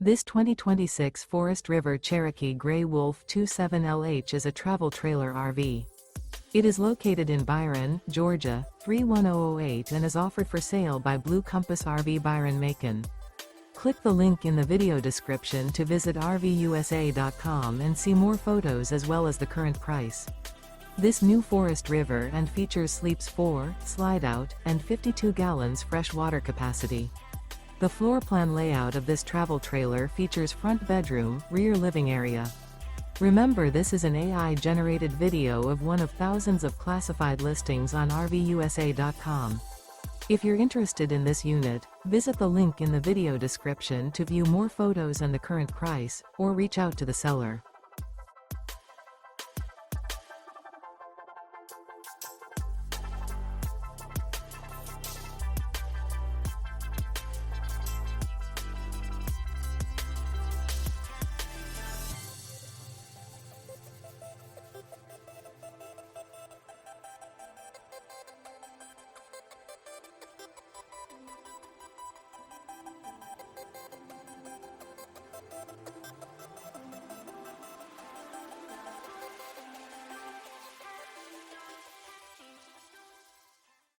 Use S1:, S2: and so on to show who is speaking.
S1: This 2026 Forest River Cherokee Grey Wolf 27LH is a travel trailer RV. It is located in Byron, Georgia, 31008 and is offered for sale by Blue Compass RV Byron-Macon. Click the link in the video description to visit RVUSA.com and see more photos as well as the current price. This new Forest River and features sleeps 4, Slideout, and 52 gallons fresh water capacity. The floor plan layout of this travel trailer features front bedroom, rear living area. Remember, this is an AI-generated video of one of thousands of classified listings on RVUSA.com. If you're interested in this unit, visit the link in the video description to view more photos and the current price, or reach out to the seller.